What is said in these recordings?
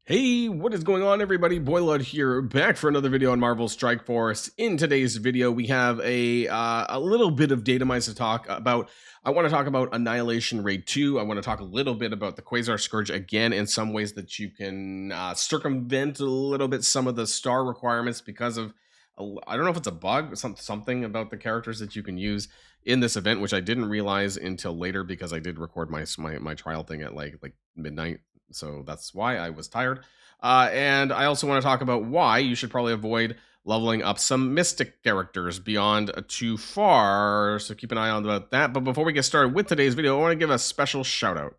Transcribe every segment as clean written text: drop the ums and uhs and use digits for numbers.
Hey, what is going on, everybody? Boilon here, back for another video on Marvel Strike Force. In today's video, we have a little bit of data mines to talk about. I want to talk about Annihilation Raid 2. I want to talk a little bit about the Quazar Scourge again, in some ways that you can circumvent a little bit some of the star requirements because of, I don't know if it's a bug, something about the characters that you can use in this event, which I didn't realize until later because I did record my trial thing at like midnight. So that's why I was tired. And I also want to talk about why you should probably avoid leveling up some mystic characters beyond too far. So keep an eye on about that. But before we get started with today's video, I want to give a special shout out.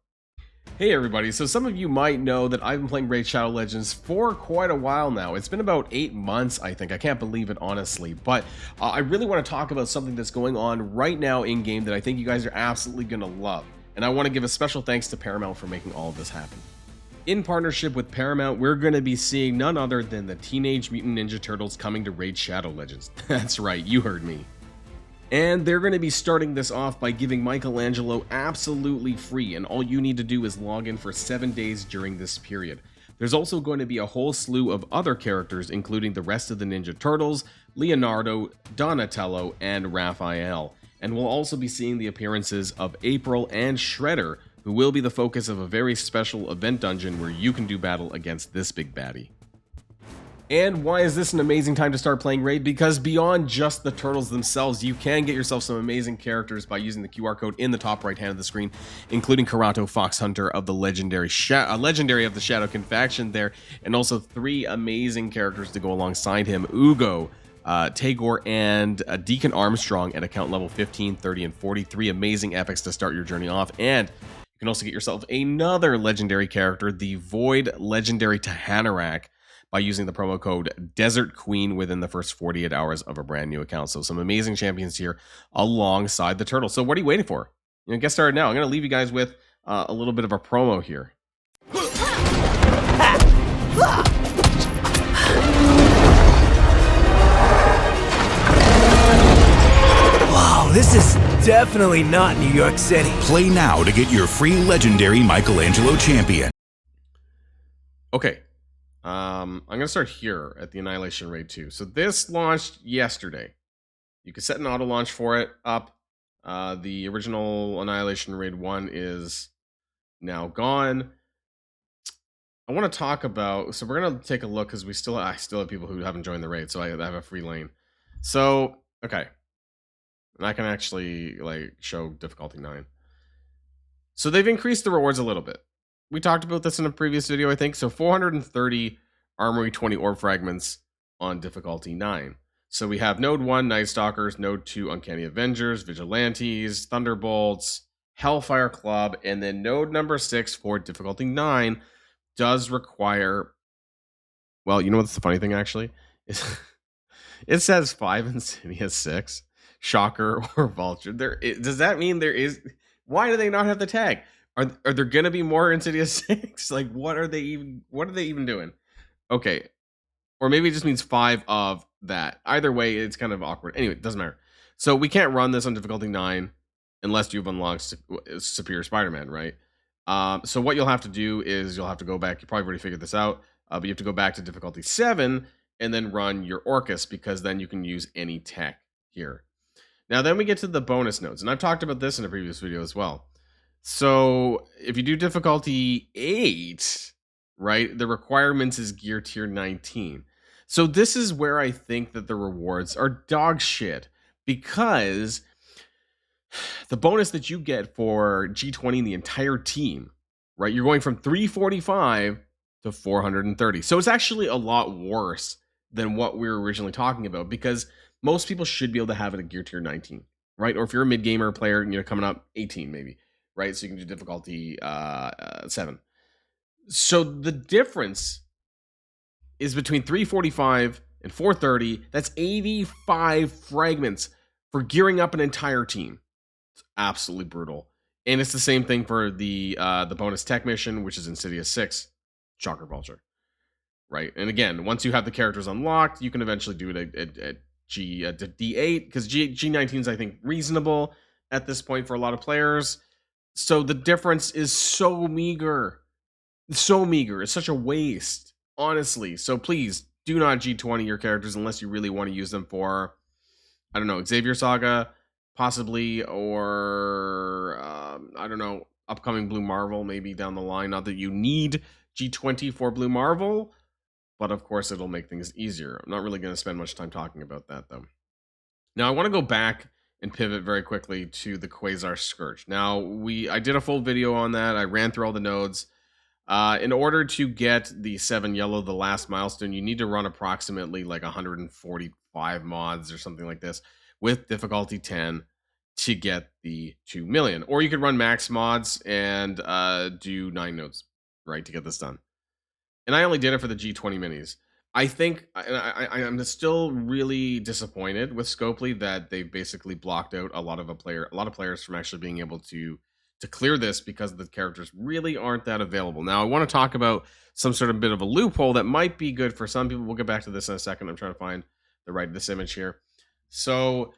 Hey everybody, so some of you might know that I've been playing Raid Shadow Legends for quite a while now. It's been about 8 months, I think. I can't believe it, honestly. But I really want to talk about something that's going on right now in-game that I think you guys are absolutely going to love. And I want to give a special thanks to Paramount for making all of this happen. In partnership with Paramount, we're going to be seeing none other than the Teenage Mutant Ninja Turtles coming to Raid Shadow Legends. That's right, you heard me. And they're going to be starting this off by giving Michelangelo absolutely free, and all you need to do is log in for 7 days during this period. There's also going to be a whole slew of other characters, including the rest of the Ninja Turtles, Leonardo, Donatello, and Raphael. And we'll also be seeing the appearances of April and Shredder, who will be the focus of a very special event dungeon where you can do battle against this big baddie. And why is this an amazing time to start playing Raid? Because beyond just the turtles themselves, you can get yourself some amazing characters by using the QR code in the top right hand of the screen, including Karato Foxhunter of the legendary of the Shadow Confaction there, and also 3 amazing characters to go alongside him: Ugo, Tagore, and Deacon Armstrong at account level 15, 30, and 43 amazing epics to start your journey off. And you can also get yourself another legendary character, the Void Legendary Tahanarak, by using the promo code Desert Queen within the first 48 hours of a brand new account. So some amazing champions here alongside the turtle. So what are you waiting for? Get started now. I'm going to leave you guys with a little bit of a promo here. Wow, this is definitely not New York City. Play now to get your free legendary Michelangelo champion. Okay. I'm going to start here at the Annihilation Raid 2. So this launched yesterday. You can set an auto launch for it up. The original Annihilation Raid 1 is now gone. I want to talk about, so we're going to take a look because I still have people who haven't joined the raid, so I have a free lane. So, okay. And I can actually show difficulty 9. So they've increased the rewards a little bit. We talked about this in a previous video, I think. So 430 Armory 20 Orb Fragments on difficulty 9. So we have Node 1, Night Stalkers, Node 2, Uncanny Avengers, Vigilantes, Thunderbolts, Hellfire Club, and then Node number 6 for difficulty 9 does require, well, you know what's the funny thing, actually? It says 5 Insidious 6, Shocker, or Vulture. Does that mean there is... Why do they not have the tag? Are there gonna be more Insidious 6? Like, what are they even doing? Okay. Or maybe it just means 5 of that. Either way, it's kind of awkward. Anyway, it doesn't matter. So we can't run this on difficulty 9 unless you've unlocked Superior Spider-Man, right? So what you'll have to do is you'll have to go back. You probably already figured this out, but you have to go back to difficulty 7 and then run your Orcus, because then you can use any tech here. Now, then we get to the bonus nodes, and I've talked about this in a previous video as well. So if you do difficulty 8, right, the requirements is gear tier 19. So this is where I think that the rewards are dog shit, because the bonus that you get for G20 and the entire team, right, you're going from 345 to 430. So it's actually a lot worse than what we were originally talking about, because most people should be able to have it at gear tier 19, right? Or if you're a mid-gamer player, coming up 18 maybe, right? So you can do difficulty 7. So the difference is between 345 and 430. That's 85 fragments for gearing up an entire team. It's absolutely brutal. And it's the same thing for the bonus tech mission, which is Insidious 6, Shocker, Vulture, right? And again, once you have the characters unlocked, you can eventually do it at D8, because G19 is, I think, reasonable at this point for a lot of players. So the difference is so meager. So meager. It's such a waste, honestly. So please do not G20 your characters unless you really want to use them for, I don't know, Xavier Saga, possibly, or I don't know, upcoming Blue Marvel, maybe down the line. Not that you need G20 for Blue Marvel, but of course it'll make things easier. I'm not really going to spend much time talking about that, though. Now I want to go back and pivot very quickly to the Quazar Scourge. Now I did a full video on that. I ran through all the nodes. In order to get the 7 yellow, the last milestone, you need to run approximately like 145 mods or something like this with difficulty 10 to get the 2 million. Or you could run max mods and do 9 nodes, right, to get this done. And I only did it for the G20 minis. I think I'm still really disappointed with Scopely that they've basically blocked out a lot of players from actually being able to clear this because the characters really aren't that available. Now, I want to talk about some sort of bit of a loophole that might be good for some people. We'll get back to this in a second. I'm trying to find this image here. So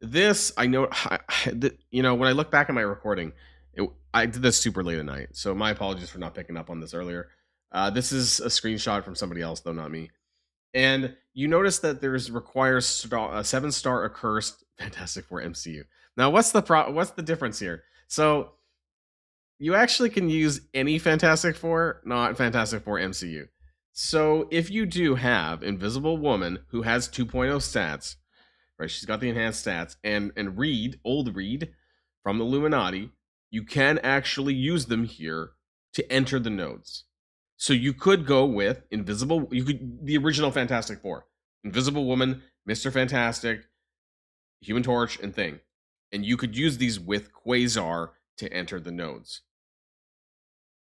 this, I know, when I look back at my recording, I did this super late at night. So my apologies for not picking up on this earlier. This is a screenshot from somebody else, though, not me. And you notice that requires a 7-star accursed Fantastic Four MCU. Now, what's the difference here? So you actually can use any Fantastic Four, not Fantastic Four MCU. So if you do have Invisible Woman, who has 2.0 stats, right? She's got the enhanced stats, and old Reed from Illuminati, you can actually use them here to enter the nodes. So you could go with the original Fantastic Four, Invisible Woman, Mr. Fantastic, Human Torch, and Thing. And you could use these with Quazar to enter the nodes.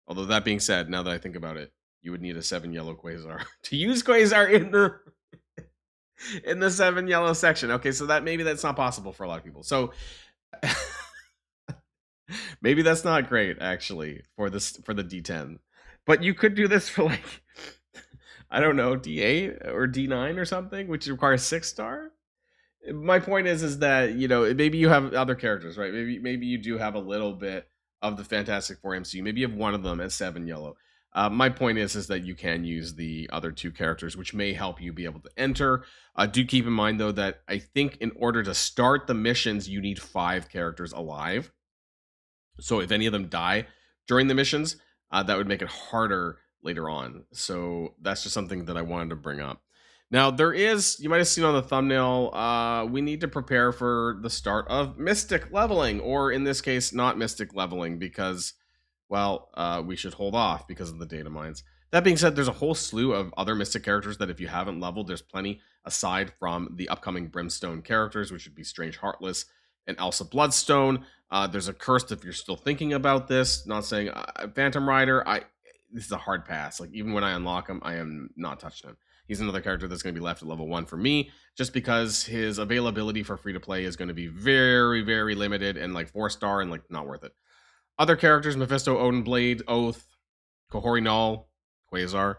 Although that being said, now that I think about it, you would need a 7 yellow Quazar to use Quazar in the 7 yellow section. Okay, so maybe that's not possible for a lot of people. So maybe that's not great actually for the D10. But you could do this for like, I don't know, D8 or D9 or something, which requires 6-star. My point is that, maybe you have other characters, right? Maybe you do have a little bit of the Fantastic Four MCU. Maybe you have one of them at 7 yellow. My point is that you can use the other 2 characters, which may help you be able to enter. Do keep in mind, though, that I think in order to start the missions, you need 5 characters alive. So if any of them die during the missions, that would make it harder later on. So that's just something that I wanted to bring up. Now, you might have seen on the thumbnail, we need to prepare for the start of Mystic leveling, or in this case, not Mystic leveling, because, we should hold off because of the data mines. That being said, there's a whole slew of other Mystic characters that if you haven't leveled, there's plenty, aside from the upcoming Brimstone characters, which would be Strange Heartless and Elsa Bloodstone. There's a Cursed if you're still thinking about this. Not saying Phantom Rider. This is a hard pass. Like, even when I unlock him, I am not touching him. He's another character that's going to be left at level 1 for me, just because his availability for free to play is going to be very, very limited and like 4-star and like not worth it. Other characters: Mephisto, Odin Blade, Oath, Kahori Null, Quazar.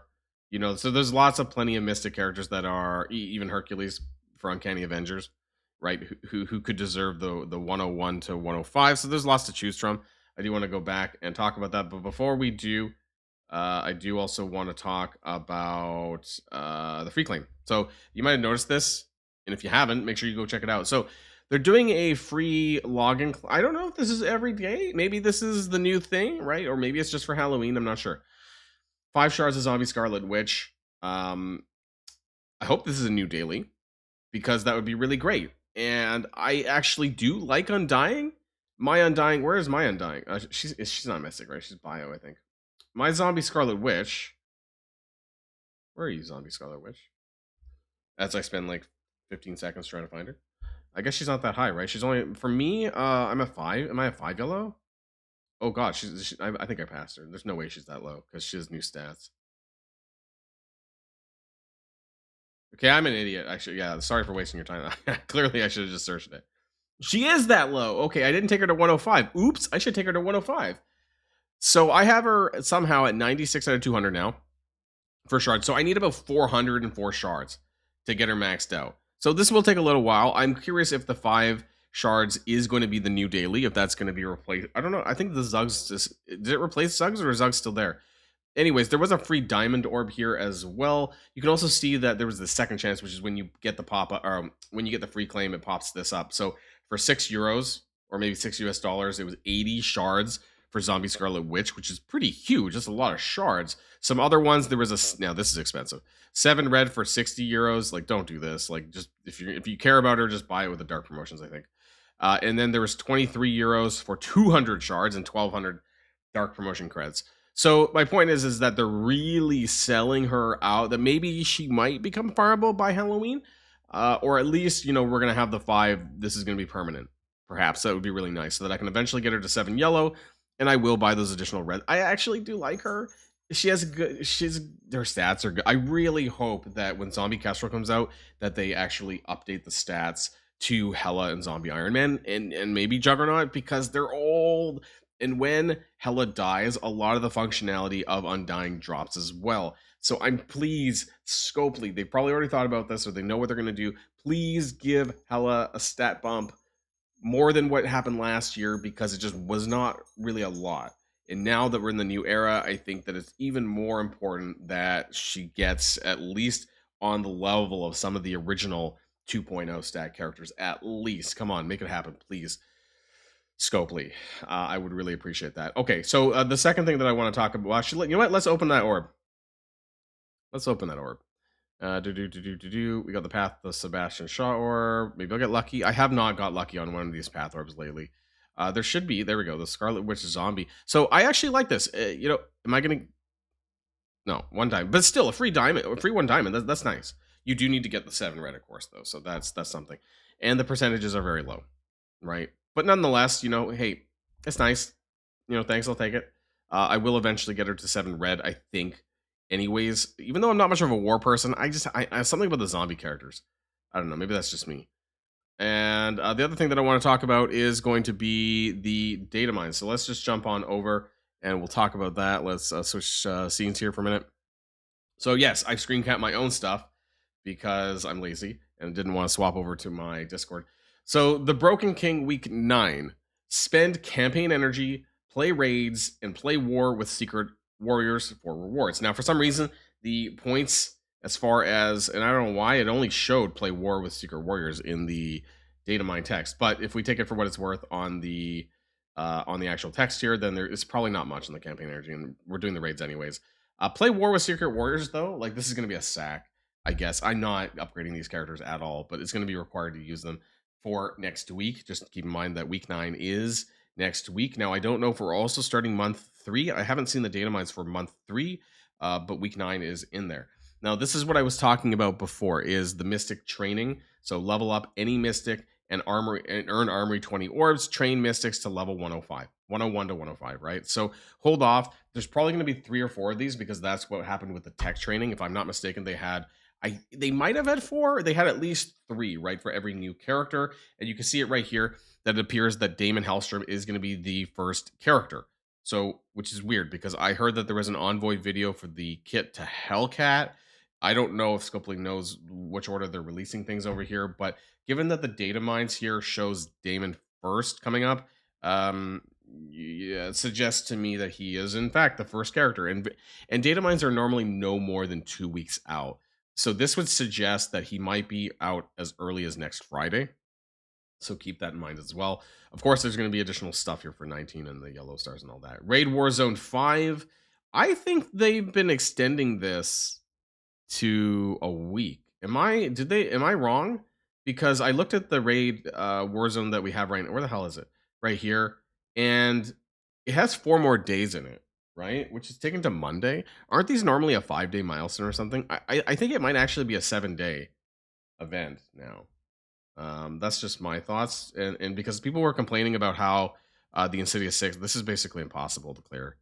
So there's plenty of Mystic characters that are even Hercules for Uncanny Avengers, right? Who could deserve the 101 to 105. So there's lots to choose from. I do want to go back and talk about that, but before we do, I do also want to talk about the free claim. So you might have noticed this, and if you haven't, make sure you go check it out. So they're doing a free login. I don't know if this is every day. Maybe this is the new thing, right? Or maybe it's just for Halloween. I'm not sure. 5 shards of Zombie Scarlet Witch. I hope this is a new daily, because that would be really great. And I actually do like Undying. Where is my Undying? She's not Mystic, right? She's Bio, I think. My Zombie Scarlet Witch. Where are you, Zombie Scarlet Witch? As I spend like 15 seconds trying to find her. I guess she's not that high, right? She's only, for me, I'm a 5. Am I a 5 yellow? Oh god, I think I passed her. There's no way she's that low, because she has new stats. Okay, I'm an idiot. Actually, yeah, sorry for wasting your time. Clearly, I should have just searched it. She is that low. Okay, I didn't take her to 105. Oops, I should take her to 105. So I have her somehow at 96 out of 200 now for shards. So I need about 404 shards to get her maxed out. So this will take a little while. I'm curious if the 5 shards is going to be the new daily, if that's going to be replaced. I don't know. I think the Zugs did it replace Zugs, or is Zugs still there? anyways, there was a free diamond orb here as well. You can also see that there was the second chance, which is when you get the pop up, or when you get the free claim, it pops this up. So for €6 or maybe $6 US, it was 80 shards for Zombie Scarlet Witch, which is pretty huge. That's a lot of shards. Some other ones, there was now this is expensive. 7 red for €60. Like, don't do this. Like, just if you care about her, just buy it with the dark promotions, I think. And then there was €23 for 200 shards and 1,200 dark promotion creds. So my point is that they're really selling her out, that maybe she might become farmable by Halloween, or at least, we're gonna have the 5. This is gonna be permanent. Perhaps that would be really nice, so that I can eventually get her to 7 yellow, and I will buy those additional red. I actually do like her. Her stats are good. I really hope that when Zombie Kestrel comes out, that they actually update the stats to Hela and Zombie Iron Man and maybe Juggernaut, because they're old. And when Hela dies, a lot of the functionality of Undying drops as well. So please, Scopely, they've probably already thought about this, or they know what they're going to do. Please give Hela a stat bump more than what happened last year, because it just was not really a lot. And now that we're in the new era, I think that it's even more important that she gets at least on the level of some of the original 2.0 stat characters. At least. Come on, make it happen, please. Scopely. I would really appreciate that. Okay, so the second thing that I want to talk about, actually, you know what? Let's open that orb. We got the Path of Sebastian Shaw orb. Maybe I'll get lucky. I have not got lucky on one of these path orbs lately. There should be. There we go. The Scarlet Witch zombie. So I actually like this. Am I going to... No, 1 diamond. But still, a free diamond. A free 1 diamond. That's nice. You do need to get the 7 red, of course, though. So that's something. And the percentages are very low, right? But nonetheless, hey, it's nice. Thanks, I'll take it. I will eventually get her to 7 red, I think. Anyways, even though I'm not much of a war person, I have something about the zombie characters. I don't know, maybe that's just me. And the other thing that I want to talk about is going to be the data mine. So let's just jump on over and we'll talk about that. Let's switch scenes here for a minute. So yes, I've screen capped my own stuff because I'm lazy and didn't want to swap over to my Discord. So the Broken King week 9. Spend campaign energy, play raids, and play war with secret warriors for rewards. Now, for some reason, the points as far as, and I don't know why, it only showed play war with secret warriors in the data mine text. But if we take it for what it's worth on the actual text here, then there is probably not much in the campaign energy, and we're doing the raids anyways. Play war with secret warriors, though. Like, this is going to be a sack, I guess. I'm not upgrading these characters at all, but it's going to be required to use them for next week. Just keep in mind that week 9 is next week. Now, I don't know if we're also starting month 3. I haven't seen the data mines for month 3, but week 9 is in there. Now, this is what I was talking about before, is the Mystic training. So level up any Mystic and earn Armory 20 orbs, train Mystics to level 105. 101 to 105, right? So hold off. There's probably going to be 3 or 4 of these, because that's what happened with the tech training. If I'm not mistaken, they might have had 4. They had at least 3, right, for every new character. And you can see it right here that it appears that Damon Hellstrom is going to be the first character. So, which is weird, because I heard that there was an Envoy video for the kit to Hellcat. I don't know if Scopely knows which order they're releasing things over here, but given that the data mines here shows Damon first coming up, it suggests to me that he is in fact the first character. And data mines are normally no more than 2 weeks out. So this would suggest that he might be out as early as next Friday. So keep that in mind as well. Of course, there's going to be additional stuff here for 19 and the Yellow Stars and all that. Raid Warzone 5. I think they've been extending this to a week. Am I wrong? Because I looked at the Raid Warzone that we have right now. Where the hell is it? Right here. And it has 4 more days in it, right? Which is taken to Monday. Aren't these normally a 5-day milestone or something? I think it might actually be a 7-day event now. That's just my thoughts. And because people were complaining about how the Insidious 6, this is basically impossible to clear.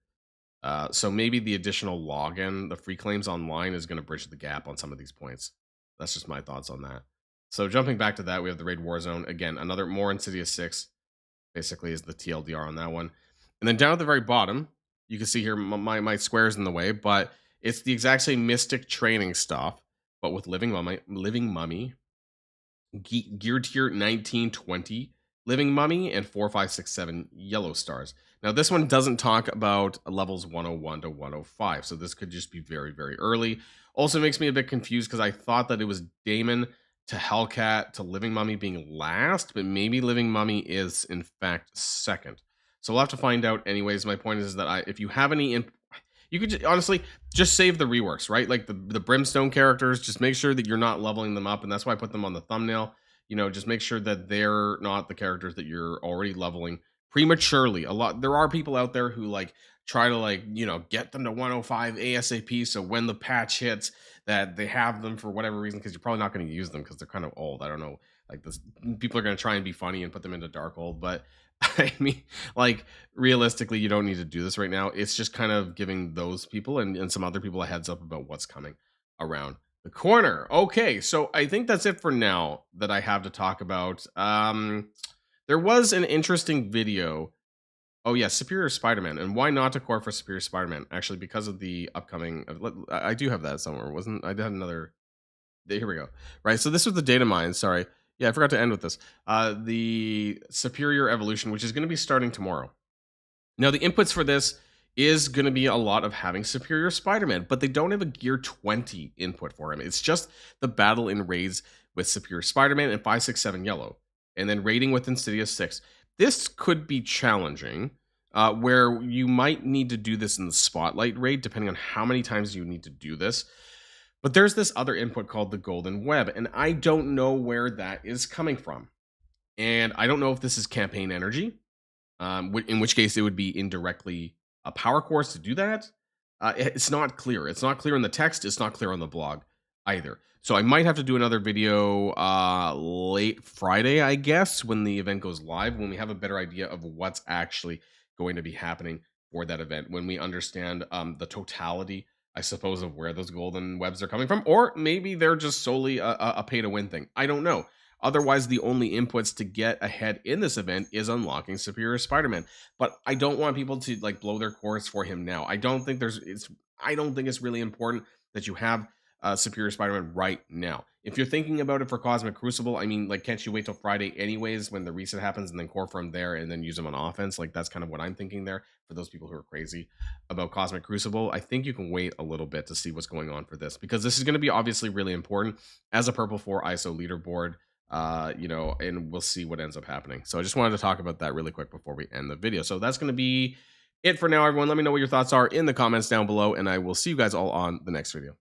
So maybe the additional login, the free claims online, is going to bridge the gap on some of these points. That's just my thoughts on that. So jumping back to that, we have the Raid Warzone. Again, another more Insidious 6, basically, is the TLDR on that one. And then down at the very bottom, you can see here my square's in the way, but it's the exact same Mystic training stuff, but with Living Mummy, Gear Tier 1920, Living Mummy, and 4, 5, 6, 7 Yellow Stars. Now, this one doesn't talk about levels 101 to 105, so this could just be very, very early. Also makes me a bit confused because I thought that it was Damon to Hellcat to Living Mummy being last, but maybe Living Mummy is in fact second. So we'll have to find out anyways. My point is that if you have any, you could honestly just save the reworks, right? Like the Brimstone characters, just make sure that you're not leveling them up, and that's why I put them on the thumbnail. You know, just make sure that they're not the characters that you're already leveling prematurely. There are people out there who like try to like, you know, get them to 105 ASAP, so when the patch hits that they have them for whatever reason, because you're probably not going to use them because they're kind of old. I don't know, like this, people are going to try and be funny and put them into Darkhold, but I mean, like, realistically, you don't need to do this right now. It's just kind of giving those people and some other people a heads up about what's coming around the corner. Okay, so I think that's it for now that I have to talk about. There was an interesting video. Oh yeah, Superior Spider-Man, and why not to core for Superior Spider-Man? Actually, because of the upcoming, I do have that somewhere. Wasn't I had another? Here we go. Right, so this was the data mine. Sorry, yeah, I forgot to end with this. The Superior Evolution, which is going to be starting tomorrow. Now, the inputs for this is going to be a lot of having Superior Spider-Man, but they don't have a Gear 20 input for him. It's just the battle in raids with Superior Spider-Man and 567 Yellow, and then raiding with Insidious 6. This could be challenging, where you might need to do this in the Spotlight raid, depending on how many times you need to do this. But there's this other input called the Golden Web, and I don't know where that is coming from. And I don't know if this is campaign energy, in which case it would be indirectly a power course to do that. It's not clear. It's not clear in the text. It's not clear on the blog either. So I might have to do another video late Friday, I guess, when the event goes live, when we have a better idea of what's actually going to be happening for that event, when we understand the totality, I suppose, of where those golden webs are coming from, or maybe they're just solely a pay-to-win thing. I don't know. Otherwise, the only inputs to get ahead in this event is unlocking Superior Spider-Man. But I don't want people to like blow their course for him now. I don't think it's really important that you have Superior Spider-Man right now. If you're thinking about it for Cosmic Crucible, I mean, like, can't you wait till Friday anyways when the reset happens and then core from there and then use them on offense? Like, that's kind of what I'm thinking there for those people who are crazy about Cosmic Crucible. I think you can wait a little bit to see what's going on for this, because this is going to be obviously really important as a Purple 4 ISO leaderboard, you know, and we'll see what ends up happening. So I just wanted to talk about that really quick before we end the video. So that's going to be it for now, everyone. Let me know what your thoughts are in the comments down below, and I will see you guys all on the next video.